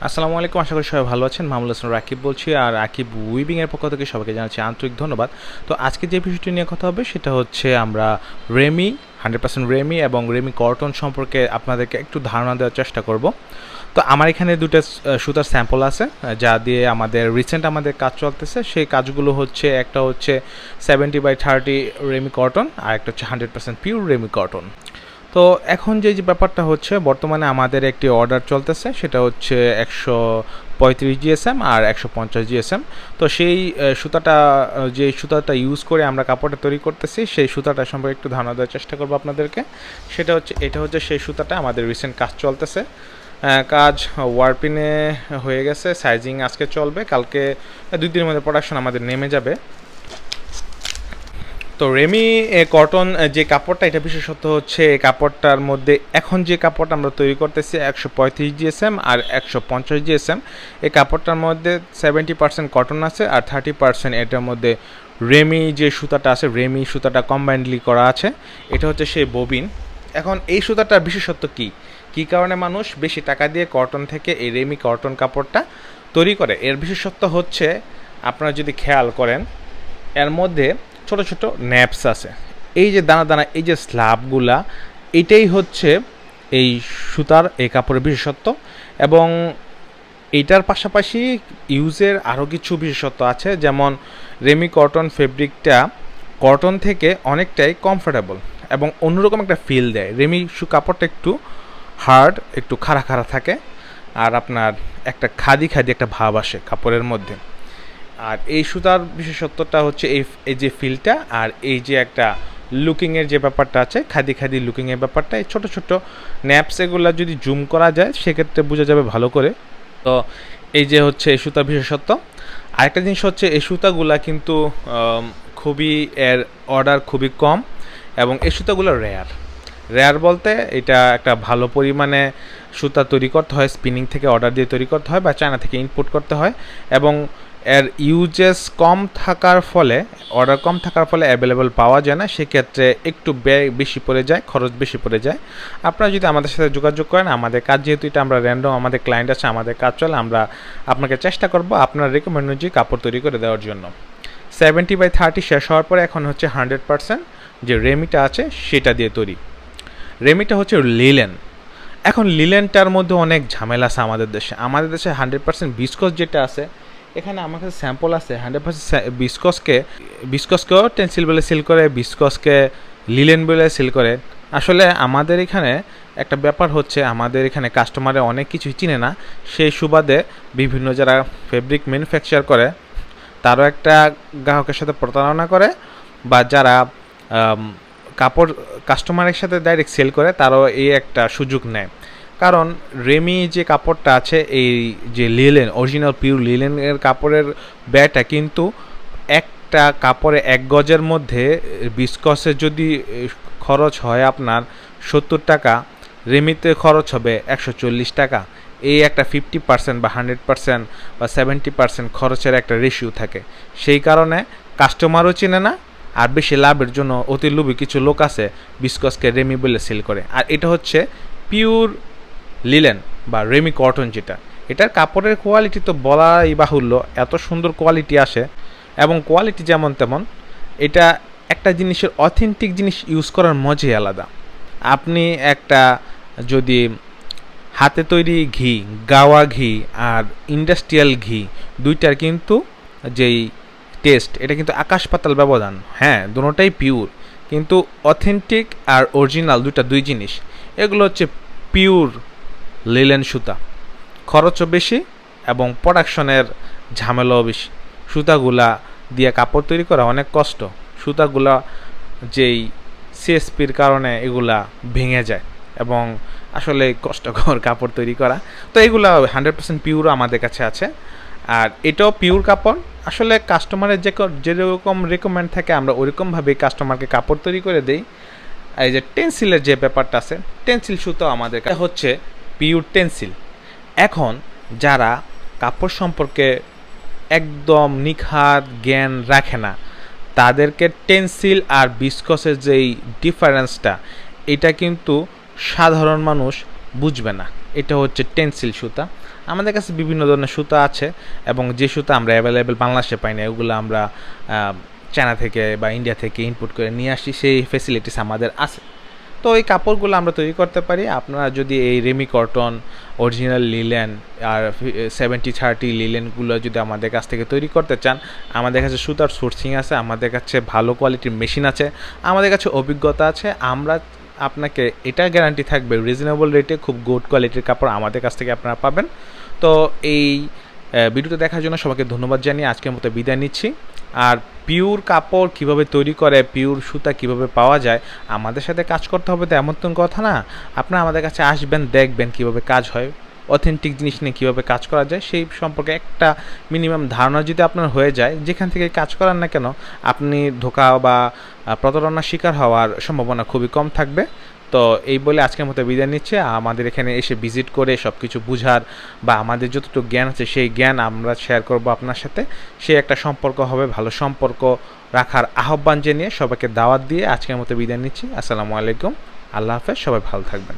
আসসালামু আলাইকুম, আশা করি সবাই ভালো আছেন। মামুল হাসান রাকিব বলছি, আর রাকিব উইভিং এর পক্ষ থেকে সবাইকে জানাচ্ছি আন্তরিক ধন্যবাদ। তো আজকে যে বিষয়টি নিয়ে কথা হবে সেটা হচ্ছে আমরা রেমি 100% রেমি এবং রেমি কটন সম্পর্কে আপনাদেরকে একটু ধারণা দেওয়ার চেষ্টা করব। তো আমার এখানে দুটো সুতার স্যাম্পল আছে, যা দিয়ে আমাদের কাজ চলতেছে। সেই কাজগুলো হচ্ছে, একটা হচ্ছে 70/30 রেমি কটন, আর একটা হচ্ছে 100% পিওর রেমি কটন। তো এখন যে ব্যাপারটা হচ্ছে, বর্তমানে আমাদের একটি অর্ডার চলতেছে, সেটা হচ্ছে 135 জিএসএম আর 150 জিএসএম। তো সেই যে সুতাটা ইউজ করে আমরা কাপড়টা তৈরি করতেছি, সেই সুতাটা সম্পর্কে একটু ধারণা দেওয়ার চেষ্টা করবো আপনাদেরকে। এটা হচ্ছে সেই সুতাটা, আমাদের রিসেন্ট কাজ চলতেছে। কাজ ওয়ারপিনে হয়ে গেছে, সাইজিং আজকে চলবে, কালকে 2 দিনের মধ্যে প্রোডাকশন আমাদের নেমে যাবে। তো রেমি কটন যে কাপড়টা, এটা বিশেষত হচ্ছে এই কাপড়টার মধ্যে এখন যে কাপড়টা আমরা তৈরি করতেছি 135 জিএসএম আর 150 জিএসএম, এই কাপড়টার মধ্যে 70% কটন আছে আর 30% এটার মধ্যে রেমি যে সুতাটা আছে, রেমি সুতাটা কম্বাইন্ডলি করা আছে। এটা হচ্ছে সেই ববিন। এখন এই সুতাটার বিশেষত্ব কী কারণে মানুষ বেশি টাকা দিয়ে কটন থেকে এই রেমি কটন কাপড়টা তৈরি করে? এর বিশেষত্ব হচ্ছে, আপনারা যদি খেয়াল করেন, এর মধ্যে ছোট ছোট ন্যাপস আছে। এই যে দানা দানা, এই যে স্ল্যাবগুলা, এটাই হচ্ছে এই সুতার, এই কাপড়ের বিশেষত্ব। এবং এইটার পাশাপাশি ইউজের আরও কিছু বিশেষত্ব আছে, যেমন রেমি কটন ফেব্রিকটা কটন থেকে অনেকটাই কমফোর্টেবল এবং অন্যরকম একটা ফিল দেয়। রেমি কাপড়টা একটু হার্ড, একটু খাড়া খাড়া থাকে, আর আপনার একটা খাদি খাদি একটা ভাব আসে কাপড়ের মধ্যে। আর এই সুতার বিশেষত্বটা হচ্ছে এই যে ফিলটা, আর এই যে একটা লুকিংয়ের যে ব্যাপারটা আছে, খাদি খাদি লুকিংয়ের ব্যাপারটা, এই ছোটো ছোটো ন্যাপস, এগুলো যদি জুম করা যায় সেক্ষেত্রে বোঝা যাবে ভালো করে। তো এই যে হচ্ছে এই সুতার বিশেষত্ব। আরেকটা জিনিস হচ্ছে, এই সুতাগুলা কিন্তু খুবই, এর অর্ডার খুবই কম, এবং এই সুতাগুলো রেয়ার বলতে, এটা একটা ভালো পরিমাণে সুতা তৈরি করতে হয়, স্পিনিং থেকে অর্ডার দিয়ে তৈরি করতে হয় বা চায়না থেকে ইনপুট করতে হয়। এবং এর ইউজেস কম থাকার ফলে, অর্ডার কম থাকার ফলে অ্যাভেলেবল পাওয়া যায় না, সেক্ষেত্রে একটু ব্যয় বেশি পড়ে যায়, খরচ বেশি পড়ে যায়। আপনারা যদি আমাদের সাথে যোগাযোগ করেন, আমাদের কাজ যেহেতু এটা আমরা র্যান্ডম, আমাদের ক্লায়েন্ট আছে, আমাদের কাজ চলে, আমরা আপনাকে চেষ্টা করব আপনার রেকমেন্ড অনুযায়ী কাপড় তৈরি করে দেওয়ার জন্য। 70/30 শেষ হওয়ার পরে এখন হচ্ছে 100% যে রেমিটা আছে সেটা দিয়ে তৈরি। রেমিটা হচ্ছে লিলেন। এখন লিলেনটার মধ্যে অনেক ঝামেলা আছে আমাদের দেশে 100% বিস্কস যেটা আছে, এখানে আমার কাছে স্যাম্পল আছে 100% বিস্কসকেও টেন্সিল বলে সেল করে, বিস্কসকে লিলেন বলে সেল করে। আসলে আমাদের এখানে একটা ব্যাপার হচ্ছে, আমাদের এখানে কাস্টমারে অনেক কিছুই চিনে না, সেই সুবাদে বিভিন্ন যারা ফেব্রিক ম্যানুফ্যাকচার করে তারও একটা গ্রাহকের সাথে প্রতারণা করে, বা যারা কাপড় কাস্টমারের সাথে ডাইরেক্ট সেল করে তারও এই একটা সুযোগ নেয়। কারণ রেমি যে কাপড়টা আছে, এই যে লিলেন, অরিজিনাল পিওর লিলেনের কাপড়ের ব্যয়টা কিন্তু একটা কাপড়ে 1 গজের মধ্যে বিস্কসে যদি খরচ হয় আপনার 70 টাকা, রেমিতে খরচ হবে 140 টাকা। এই একটা 50% বা 100% বা 70% খরচের একটা রেশিও থাকে। সেই কারণে কাস্টমারও চেনে না, আর বেশি লাভের জন্য অতি লোভী কিছু লোক আছে বিস্কসকে রেমি বলে সেল করে। আর এটা হচ্ছে পিওর লিলেন বা রেমি কটন যেটা, এটার কাপড়ের কোয়ালিটি তো বলাই বাহুল্য, এত সুন্দর কোয়ালিটি আসে। এবং কোয়ালিটি যেমন তেমন, এটা একটা জিনিসের অথেন্টিক জিনিস ইউজ করার মজাই আলাদা। আপনি একটা যদি হাতে তৈরি ঘি, গাওয়া ঘি আর ইন্ডাস্ট্রিয়াল ঘি, দুইটার কিন্তু যেই টেস্ট, এটা কিন্তু আকাশ পাতাল ব্যবধান। হ্যাঁ, দুটোটাই পিওর, কিন্তু অথেন্টিক আর অরিজিনাল দুই জিনিস। এগুলো হচ্ছে পিওর লিলেন সুতা, খরচও বেশি এবং প্রোডাকশনের ঝামেলাও বেশি। সুতাগুলা দিয়ে কাপড় তৈরি করা অনেক কষ্ট। সুতাগুলা যেই সিএসপির কারণে এগুলা ভেঙে যায়, এবং আসলে কষ্টকর কাপড় তৈরি করা। তো এগুলা 100% পিওর আমাদের কাছে আছে, আর এটাও পিওর কাপড়। আসলে কাস্টমারের যেরকম রেকমেন্ড থাকে, আমরা ওইরকমভাবে কাস্টমারকে কাপড় তৈরি করে দিই। এই যে টেন্সিলের যে ব্যাপারটা আছে, টেন্সিল সুতো আমাদের কাছে হচ্ছে পিওর টেন্সিল। এখন যারা কাপড় সম্পর্কে একদম নিখাত জ্ঞান রাখে না, তাদেরকে টেন্সিল আর বিস্কসের যেই ডিফারেন্সটা, এটা কিন্তু সাধারণ মানুষ বুঝবে না। এটা হচ্ছে টেন্সিল সুতা, আমাদের কাছে বিভিন্ন ধরনের সুতা আছে, এবং যে সুতা আমরা অ্যাভেলেবেল বাংলাদেশে পাই না, ওগুলো আমরা চায়না থেকে বা ইন্ডিয়া থেকে ইনপুট করে নিয়ে আসি, সেই ফেসিলিটিস আমাদের আছে। তো এই কাপড়গুলো আমরা তৈরি করতে পারি। আপনারা যদি এই রেমি কটন, অরিজিনাল লিলেন আর 70-30 লিলেনগুলো যদি আমাদের কাছ থেকে তৈরি করতে চান, আমাদের কাছে সুতার সোর্সিং আছে, আমাদের কাছে ভালো কোয়ালিটির মেশিন আছে, আমাদের কাছে অভিজ্ঞতা আছে। আমরা আপনাকে এটা গ্যারান্টি থাকবে রিজনেবল রেটে খুব গুড কোয়ালিটির কাপড় আমাদের কাছ থেকে আপনারা পাবেন। তো এই ভিডিওটা দেখার জন্য সবাইকে ধন্যবাদ জানিয়ে আজকের মতো বিদায় নিচ্ছি। আর পিওর কাপড় কিভাবে তৈরি করে, পিওর সুতা কিভাবে পাওয়া যায়, আমাদের সাথে কাজ করতে হবে তো এমন তো কথা না। আপনারা আমাদের কাছে আসবেন, দেখবেন কিভাবে কাজ হয়, অথেন্টিক জিনিস নিয়ে কীভাবে কাজ করা যায় সেই সম্পর্কে একটা মিনিমাম ধারণা যদি আপনার হয়ে যায়, যেখান থেকে কাজ করার না কেন আপনি ধোঁকা বা প্রতারণার শিকার হওয়ার সম্ভাবনা খুবই কম থাকবে। তো এই বলে আজকের মতো বিদায় নিচ্ছে। আমাদের এখানে এসে ভিজিট করে সব কিছু বুঝার বা আমাদের যতটুকু জ্ঞান আছে সেই জ্ঞান আমরা শেয়ার করব আপনার সাথে, সে একটা সম্পর্ক হবে, ভালো সম্পর্ক রাখার আহ্বান জানিয়ে সবাইকে দাওয়াত দিয়ে আজকের মতো বিদায় নিচ্ছি। আসসালামু আলাইকুম, আল্লাহ হাফেজ, সবাই ভালো থাকবেন।